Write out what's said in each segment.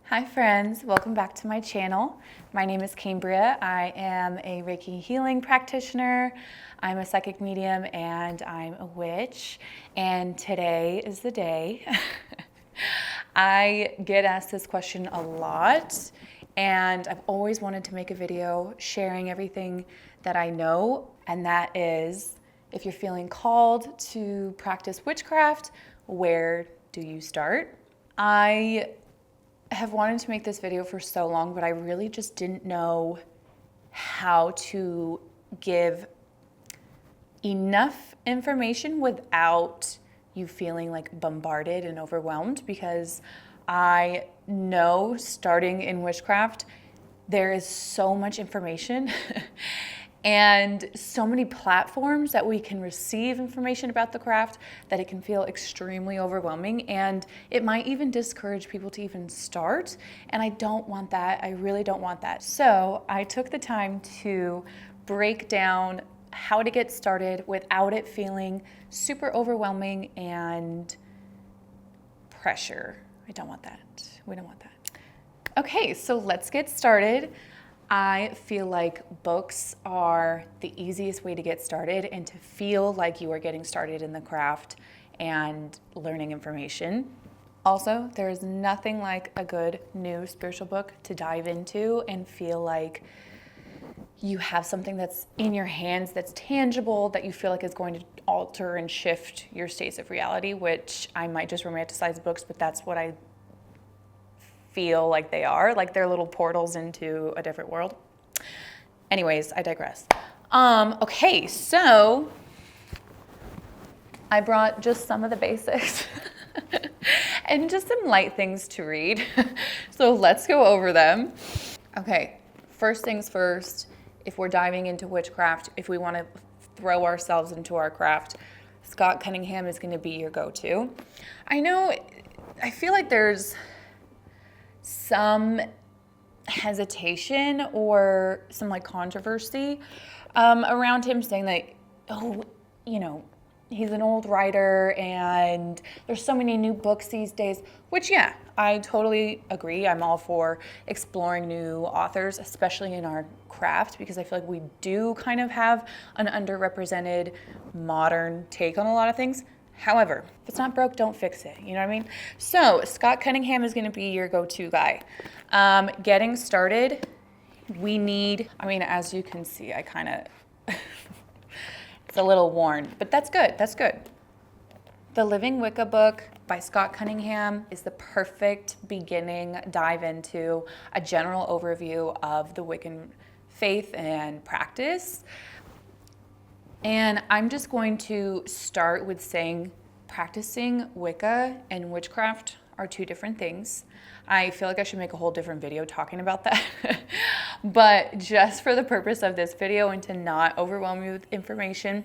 Hi friends, welcome back to my channel. My name is Cambria. I am a Reiki healing practitioner. I'm a psychic medium and I'm a witch. And today is the day. I get asked this question a lot and I've always wanted to make a video sharing everything that I know, and that is, if you're feeling called to practice witchcraft, where do you start? I have wanted to make this video for so long, but I really just didn't know how to give enough information without you feeling like bombarded and overwhelmed, because I know starting in witchcraft, there is so much information and so many platforms that we can receive information about the craft that it can feel extremely overwhelming, and it might even discourage people to even start. And I don't want that. I really don't want that. So I took the time to break down how to get started without it feeling super overwhelming and pressure. I don't want that. We don't want that. Okay, so let's get started. I feel like books are the easiest way to get started and to feel like you are getting started in the craft and learning information. Also, there is nothing like a good new spiritual book to dive into and feel like you have something that's in your hands that's tangible, that you feel like is going to alter and shift your states of reality, which I might just romanticize books, but that's what I feel like they are. Like they're little portals into a different world. Anyways, I digress. Okay, so I brought just some of the basics and just some light things to read. So let's go over them. Okay, first things first, if we're diving into witchcraft, if we want to throw ourselves into our craft, Scott Cunningham is going to be your go-to. I feel like there's some hesitation or some like controversy around him, saying that, he's an old writer and there's so many new books these days, which, yeah, I totally agree. I'm all for exploring new authors, especially in our craft, because I feel like we do kind of have an underrepresented modern take on a lot of things. However, if it's not broke, don't fix it. You know what I mean? So Scott Cunningham is going to be your go-to guy. Getting started, we need, as you can see, I kind of, it's a little worn, but that's good. That's good. The Living Wicca book by Scott Cunningham is the perfect beginning dive into a general overview of the Wiccan faith and practice. And I'm just going to start with saying practicing Wicca and witchcraft are two different things. I feel like I should make a whole different video talking about that. But just for the purpose of this video and to not overwhelm you with information,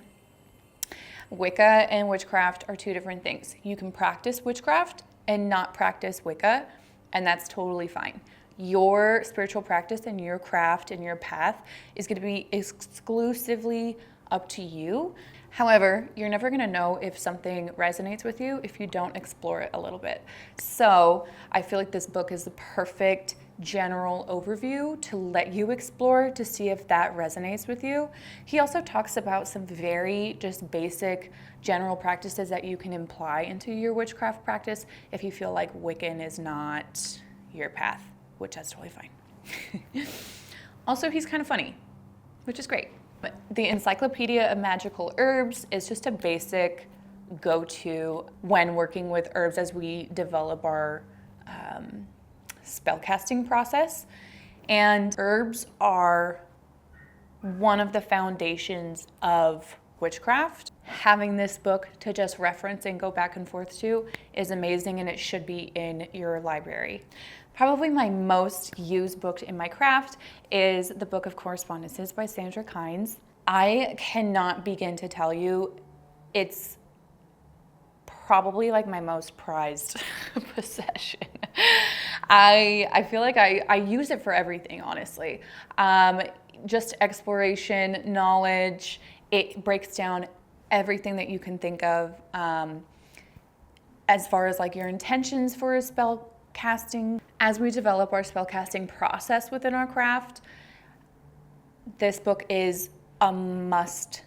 Wicca and witchcraft are two different things. You can practice witchcraft and not practice Wicca, and that's totally fine. Your spiritual practice and your craft and your path is going to be exclusively up to you. However, you're never going to know if something resonates with you if you don't explore it a little bit. So I feel like this book is the perfect general overview to let you explore to see if that resonates with you. He also talks about some very just basic general practices that you can apply into your witchcraft practice if you feel like Wiccan is not your path, which that's totally fine. Also, he's kind of funny, which is great. But the Encyclopedia of Magical Herbs is just a basic go-to when working with herbs as we develop our spellcasting process. And herbs are one of the foundations of witchcraft. Having this book to just reference and go back and forth to is amazing, and it should be in your library. Probably my most used book in my craft is the Book of Correspondences by Sandra Kynes. I cannot begin to tell you, it's probably like my most prized possession. I feel like I use it for everything, honestly. Just exploration, knowledge. It breaks down everything that you can think of as far as like your intentions for a spell casting. As we develop our spell casting process within our craft, this book is a must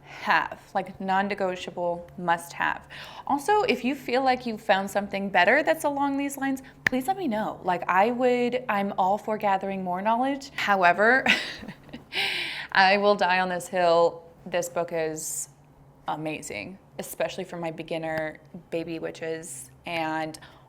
have, like non-negotiable must have. Also, if you feel like you found something better that's along these lines, please let me know. Like I'm all for gathering more knowledge. However, I will die on this hill. This book is amazing, especially for my beginner baby witches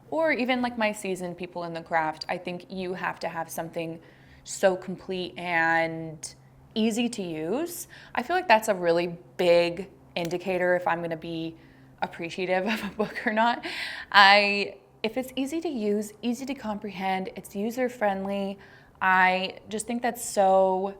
or even like my seasoned people in the craft. I think you have to have something so complete and easy to use. I feel like that's a really big indicator if I'm going to be appreciative of a book or not. If it's easy to use, easy to comprehend, it's user friendly, I just think that's so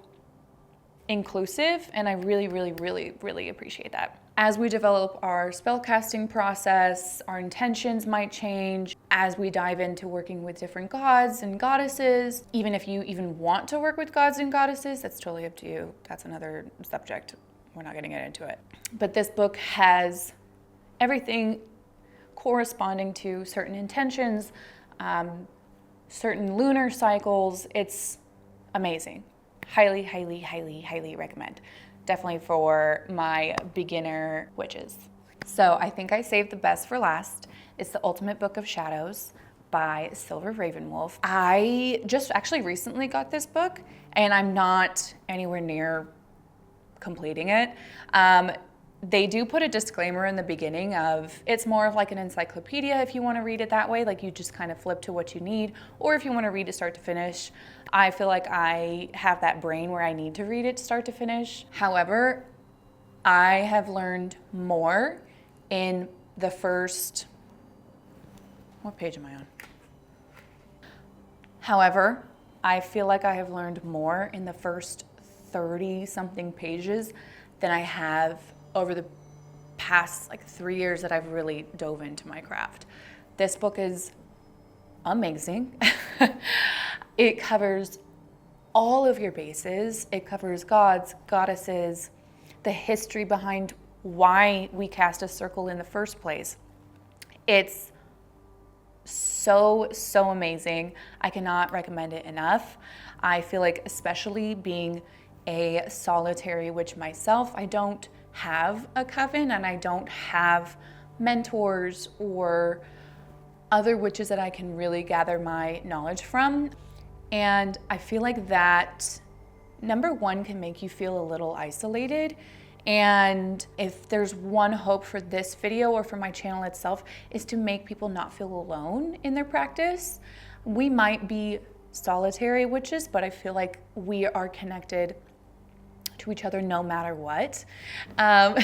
inclusive, and I really, really, really, really appreciate that. As we develop our spellcasting process, our intentions might change as we dive into working with different gods and goddesses. Even if you even want to work with gods and goddesses, that's totally up to you. That's another subject. We're not going to get into it. But this book has everything corresponding to certain intentions, certain lunar cycles. It's amazing. Highly, highly, highly, highly recommend. Definitely for my beginner witches. So I think I saved the best for last. It's The Ultimate Book of Shadows by Silver Ravenwolf. I just actually recently got this book, and I'm not anywhere near completing it. They do put a disclaimer in the beginning of it's more of like an encyclopedia if you want to read it that way, like you just kind of flip to what you need, or if you want to read it start to finish. I feel like I have that brain where I need to read it start to finish. However, I have learned more in the first, what page am I on? However, I feel like I have learned more in the first 30 something pages than I have over the past 3 years that I've really dove into my craft. This book is amazing. It covers all of your bases. It covers gods, goddesses, the history behind why we cast a circle in the first place. It's so, so amazing. I cannot recommend it enough. I feel like, especially being a solitary witch myself, I don't have a coven and I don't have mentors or other witches that I can really gather my knowledge from. And I feel like that, number one, can make you feel a little isolated. And if there's one hope for this video or for my channel itself, is to make people not feel alone in their practice. We might be solitary witches, but I feel like we are connected to each other no matter what. Not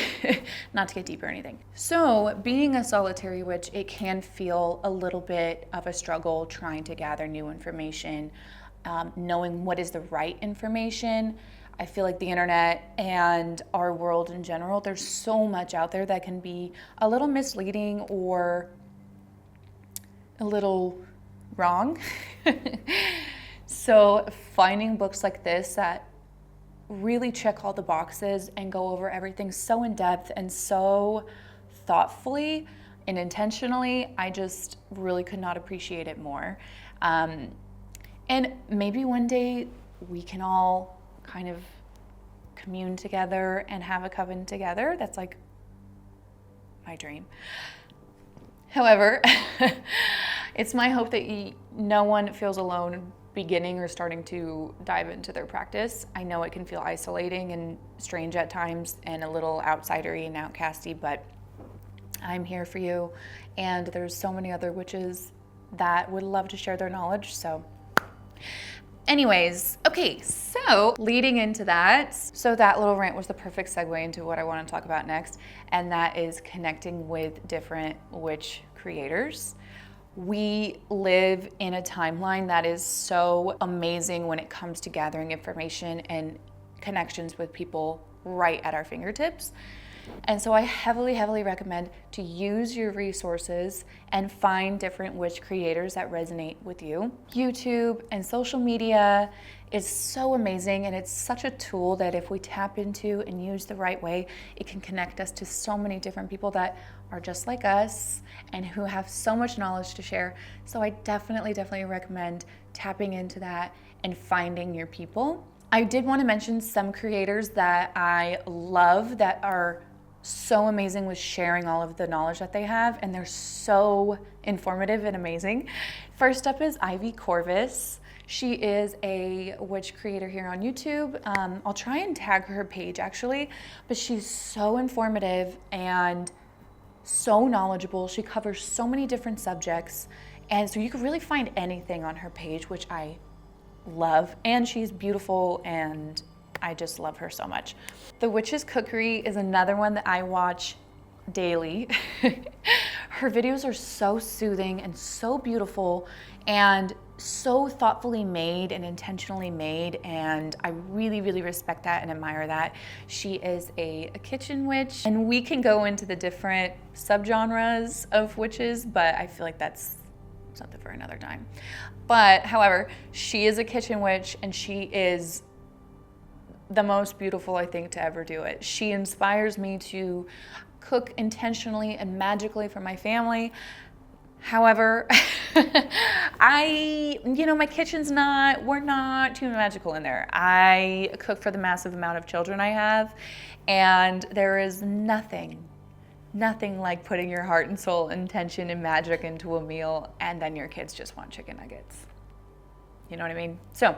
to get deep or anything. So being a solitary witch, it can feel a little bit of a struggle trying to gather new information, knowing what is the right information. I feel like the internet and our world in general, there's so much out there that can be a little misleading or a little wrong. So finding books like this that really check all the boxes and go over everything so in depth and so thoughtfully and intentionally, I just really could not appreciate it more. And maybe one day we can all kind of commune together and have a coven together. That's like my dream. However, it's my hope that no one feels alone beginning or starting to dive into their practice. I know it can feel isolating and strange at times and a little outsidery and outcasty, but I'm here for you. And there's so many other witches that would love to share their knowledge. So anyways, okay, so leading into that, so that little rant was the perfect segue into what I want to talk about next, and that is connecting with different witch creators. We live in a timeline that is so amazing when it comes to gathering information and connections with people right at our fingertips. And so I heavily, heavily recommend to use your resources and find different witch creators that resonate with you. YouTube and social media is so amazing, and it's such a tool that if we tap into and use the right way, it can connect us to so many different people that are just like us and who have so much knowledge to share. So I definitely recommend tapping into that and finding your people. I did want to mention some creators that I love that are so amazing with sharing all of the knowledge that they have, and they're so informative and amazing. First up is Ivy Corvus. She is a witch creator here on YouTube. I'll try and tag her page actually, but she's so informative and so knowledgeable. She covers so many different subjects, and so you can really find anything on her page, which I love. And she's beautiful, and I just love her so much. The Witch's Cookery is another one that I watch daily. Her videos are so soothing and so beautiful and so thoughtfully made and intentionally made, and I really respect that and admire that. She is a kitchen witch, and we can go into the different subgenres of witches, but I feel like that's something for another time. But however, she is a kitchen witch, and she is the most beautiful, I think, to ever do it. She inspires me to cook intentionally and magically for my family. However, my kitchen's we're not too magical in there. I cook for the massive amount of children I have, and there is nothing like putting your heart and soul, intention, and magic into a meal, and then your kids just want chicken nuggets. You know what I mean? So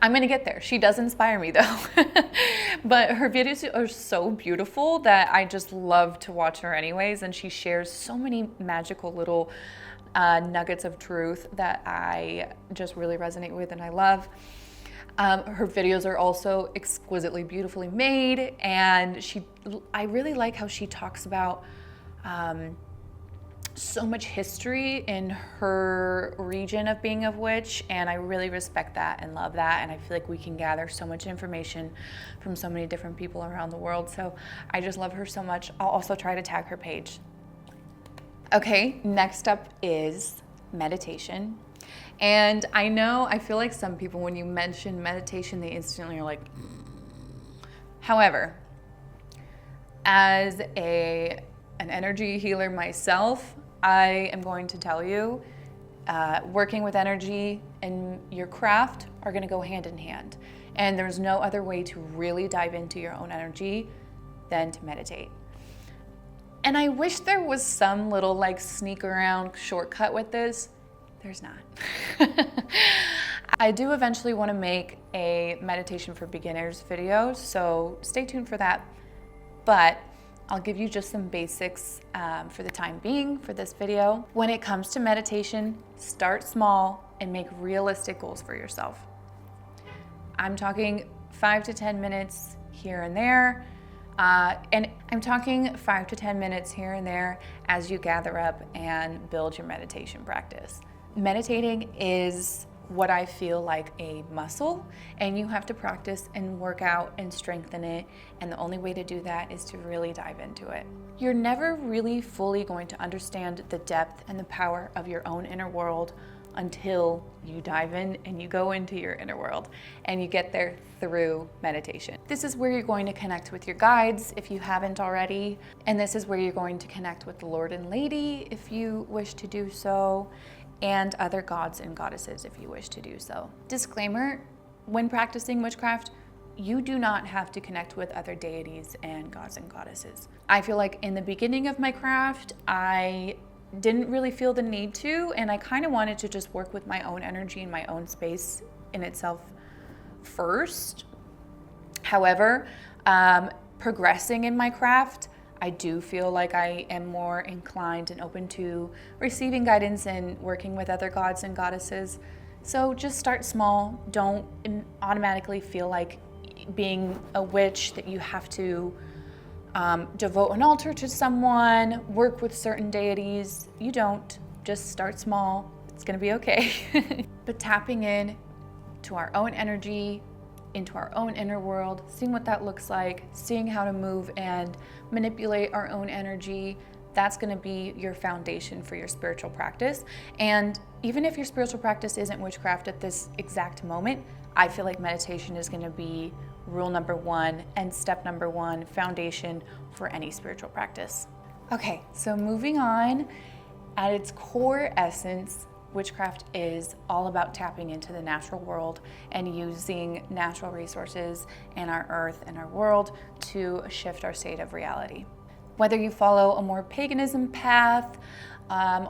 I'm gonna get there. She does inspire me though. But her videos are so beautiful that I just love to watch her anyways, and she shares so many magical little nuggets of truth that I just really resonate with and I love. Her videos are also exquisitely beautifully made, and I really like how she talks about so much history in her region of being a witch, and I really respect that and love that, and I feel like we can gather so much information from so many different people around the world, so I just love her so much. I'll also try to tag her page. Okay, next up is meditation. And I feel like some people, when you mention meditation, they instantly are like, However, as an energy healer myself, I am going to tell you, working with energy and your craft are going to go hand in hand. And there's no other way to really dive into your own energy than to meditate. And I wish there was some little sneak around shortcut with this. There's not. I do eventually want to make a meditation for beginners video, so stay tuned for that. But I'll give you just some basics for the time being for this video. When it comes to meditation, start small and make realistic goals for yourself. I'm talking 5 to 10 minutes here and there. And I'm talking 5 to 10 minutes here and there as you gather up and build your meditation practice. Meditating is what I feel like a muscle, and you have to practice and work out and strengthen it, and the only way to do that is to really dive into it. You're never really fully going to understand the depth and the power of your own inner world until you dive in and you go into your inner world, and you get there through meditation. This is where you're going to connect with your guides if you haven't already, and this is where you're going to connect with the Lord and Lady if you wish to do so, and other gods and goddesses if you wish to do so. Disclaimer, when practicing witchcraft, you do not have to connect with other deities and gods and goddesses. I feel like in the beginning of my craft, I didn't really feel the need to, and I kind of wanted to just work with my own energy and my own space in itself first. However, progressing in my craft, I do feel like I am more inclined and open to receiving guidance and working with other gods and goddesses. So just start small. Don't automatically feel like being a witch that you have to devote an altar to someone, work with certain deities. You don't. Just start small. It's gonna be okay. But tapping in to our own energy, into our own inner world, seeing what that looks like, seeing how to move and manipulate our own energy, that's going to be your foundation for your spiritual practice. And even if your spiritual practice isn't witchcraft at this exact moment, I feel like meditation is going to be rule number one and step number one, foundation for any spiritual practice. Okay, so moving on, at its core essence, witchcraft is all about tapping into the natural world and using natural resources and our earth and our world to shift our state of reality. Whether you follow a more paganism path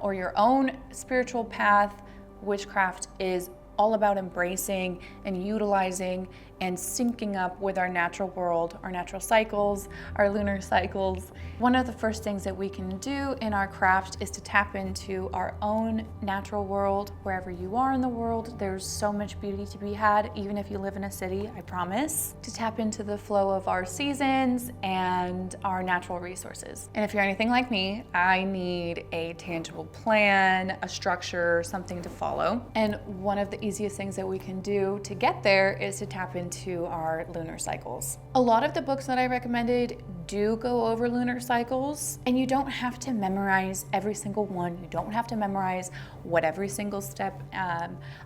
or your own spiritual path, witchcraft is all about embracing and utilizing and syncing up with our natural world, our natural cycles, our lunar cycles. One of the first things that we can do in our craft is to tap into our own natural world. Wherever you are in the world, there's so much beauty to be had, even if you live in a city, I promise. To tap into the flow of our seasons and our natural resources. And if you're anything like me, I need a tangible plan, a structure, something to follow. And one of the easiest things that we can do to get there is to tap into our lunar cycles. A lot of the books that I recommended do go over lunar cycles, and you don't have to memorize every single one. You don't have to memorize what every single step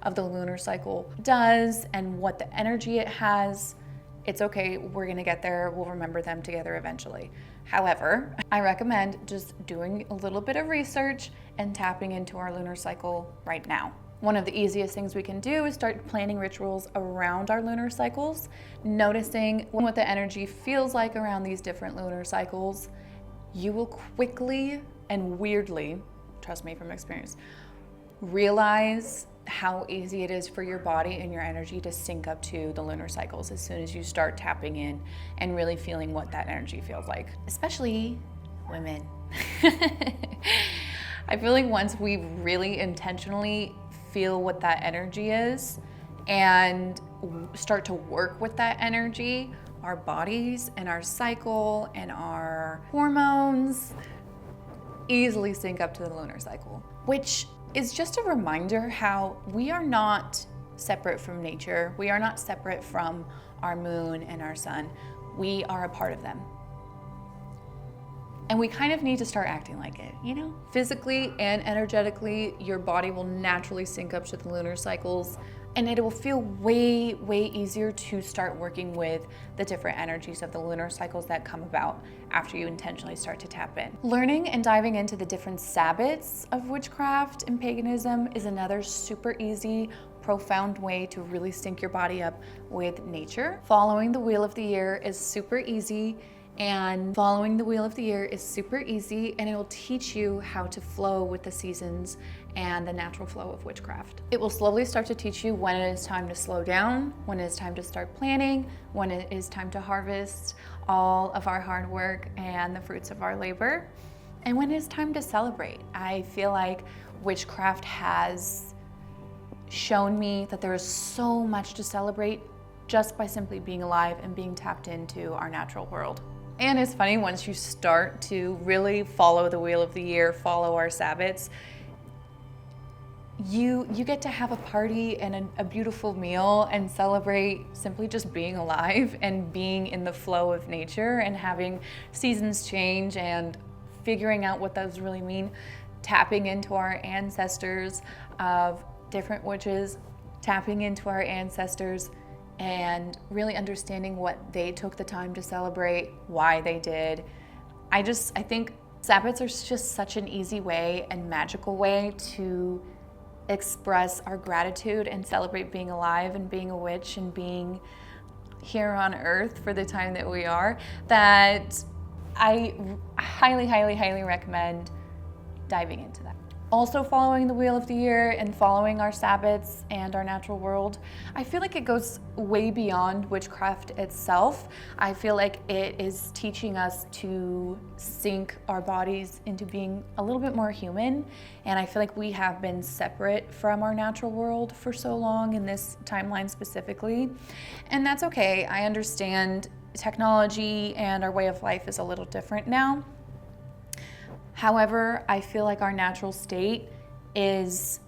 of the lunar cycle does and what the energy it has. It's okay, we're gonna get there, we'll remember them together eventually. However, I recommend just doing a little bit of research and tapping into our lunar cycle right now. One of the easiest things we can do is start planning rituals around our lunar cycles, noticing what the energy feels like around these different lunar cycles. You will quickly and weirdly, trust me from experience, realize how easy it is for your body and your energy to sync up to the lunar cycles as soon as you start tapping in and really feeling what that energy feels like, especially women. I feel like once we really intentionally feel what that energy is and start to work with that energy, our bodies and our cycle and our hormones easily sync up to the lunar cycle, which is just a reminder how we are not separate from nature. We are not separate from our moon and our sun. We are a part of them. And we kind of need to start acting like it, you know? Physically and energetically, your body will naturally sync up to the lunar cycles, and it will feel way, way easier to start working with the different energies of the lunar cycles that come about after you intentionally start to tap in. Learning and diving into the different sabbats of witchcraft and paganism is another super easy, profound way to really sync your body up with nature. Following the Wheel of the Year is super easy, and it will teach you how to flow with the seasons and the natural flow of witchcraft. It will slowly start to teach you when it is time to slow down, when it is time to start planning, when it is time to harvest all of our hard work and the fruits of our labor, and when it is time to celebrate. I feel like witchcraft has shown me that there is so much to celebrate just by simply being alive and being tapped into our natural world. And it's funny, once you start to really follow the Wheel of the Year, follow our sabbats, you get to have a party and a beautiful meal and celebrate simply just being alive and being in the flow of nature and having seasons change and figuring out what those really mean, tapping into our ancestors of different witches, tapping into our ancestors and really understanding what they took the time to celebrate, why they did. I think sabbats are just such an easy way and magical way to express our gratitude and celebrate being alive and being a witch and being here on earth for the time that we are, that I highly, highly, highly recommend diving into that. Also following the Wheel of the Year and following our sabbats and our natural world, I feel like it goes way beyond witchcraft itself. I feel like it is teaching us to sync our bodies into being a little bit more human. And I feel like we have been separate from our natural world for so long in this timeline specifically. And that's okay. I understand technology and our way of life is a little different now. However, I feel like our natural state is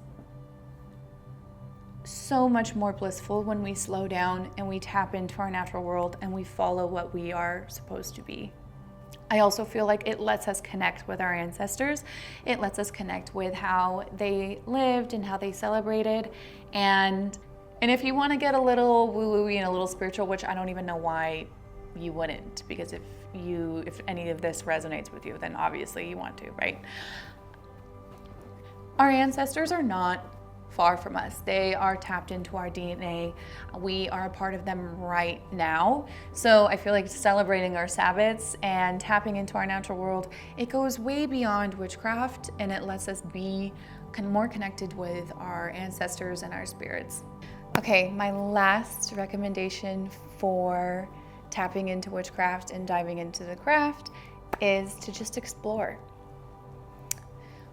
so much more blissful when we slow down and we tap into our natural world and we follow what we are supposed to be. I also feel like it lets us connect with our ancestors. It lets us connect with how they lived and how they celebrated. And if you want to get a little woo-woo and a little spiritual, which I don't even know why you wouldn't, because if any of this resonates with you, then obviously you want to, right? Our ancestors are not far from us. They are tapped into our DNA. We are a part of them right now. So I feel like celebrating our Sabbats and tapping into our natural world, it goes way beyond witchcraft, and it lets us be more connected with our ancestors and our spirits. Okay, my last recommendation for tapping into witchcraft and diving into the craft is to just explore.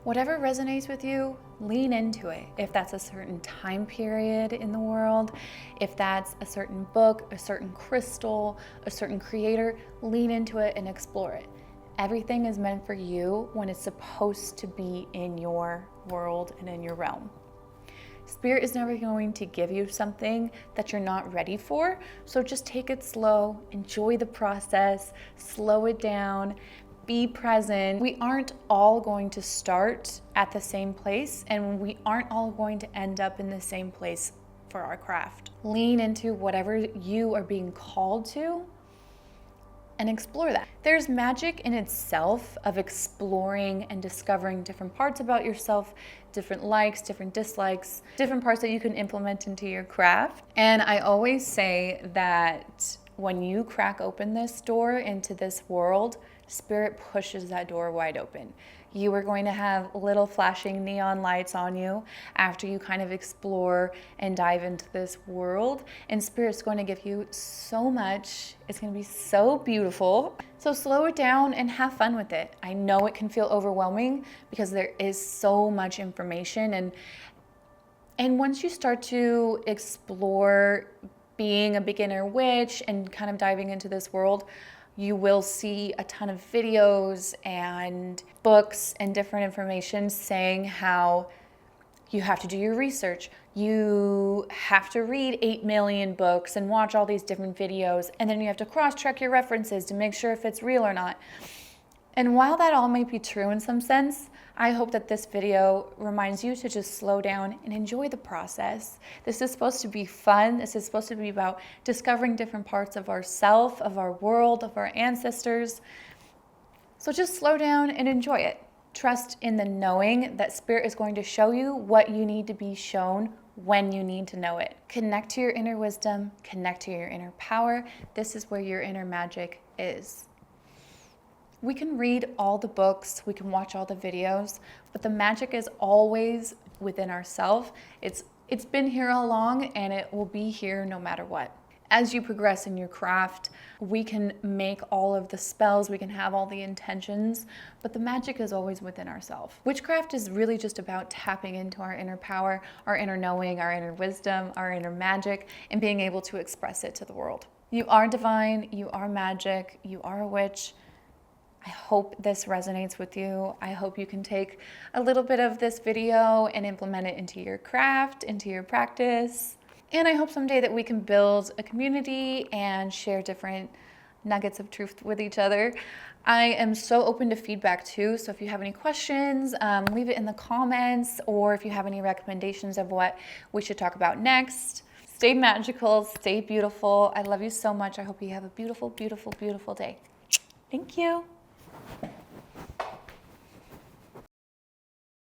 Whatever resonates with you, lean into it. If that's a certain time period in the world, if that's a certain book, a certain crystal, a certain creator, lean into it and explore it. Everything is meant for you when it's supposed to be in your world and in your realm. Spirit is never going to give you something that you're not ready for, so just take it slow, enjoy the process, slow it down, be present. We aren't all going to start at the same place, and we aren't all going to end up in the same place for our craft. Lean into whatever you are being called to and explore that. There's magic in itself of exploring and discovering different parts about yourself, different likes, different dislikes, different parts that you can implement into your craft. And I always say that when you crack open this door into this world, Spirit pushes that door wide open. You are going to have little flashing neon lights on you after you kind of explore and dive into this world. And Spirit's going to give you so much. It's going to be so beautiful. So slow it down and have fun with it. I know it can feel overwhelming because there is so much information. And once you start to explore being a beginner witch and kind of diving into this world, you will see a ton of videos and books and different information saying how you have to do your research. You have to read 8 million books and watch all these different videos, and then you have to cross-check your references to make sure if it's real or not. And while that all may be true in some sense, I hope that this video reminds you to just slow down and enjoy the process. This is supposed to be fun. This is supposed to be about discovering different parts of ourself, of our world, of our ancestors. So just slow down and enjoy it. Trust in the knowing that Spirit is going to show you what you need to be shown when you need to know it. Connect to your inner wisdom, connect to your inner power. This is where your inner magic is. We can read all the books, we can watch all the videos, but the magic is always within ourselves. It's been here all along, and it will be here no matter what. As you progress in your craft, we can make all of the spells, we can have all the intentions, but the magic is always within ourselves. Witchcraft is really just about tapping into our inner power, our inner knowing, our inner wisdom, our inner magic, and being able to express it to the world. You are divine, you are magic, you are a witch. I hope this resonates with you. I hope you can take a little bit of this video and implement it into your craft, into your practice. And I hope someday that we can build a community and share different nuggets of truth with each other. I am so open to feedback too, so if you have any questions, leave it in the comments, or if you have any recommendations of what we should talk about next. Stay magical, stay beautiful. I love you so much. I hope you have a beautiful, beautiful, beautiful day. Thank you.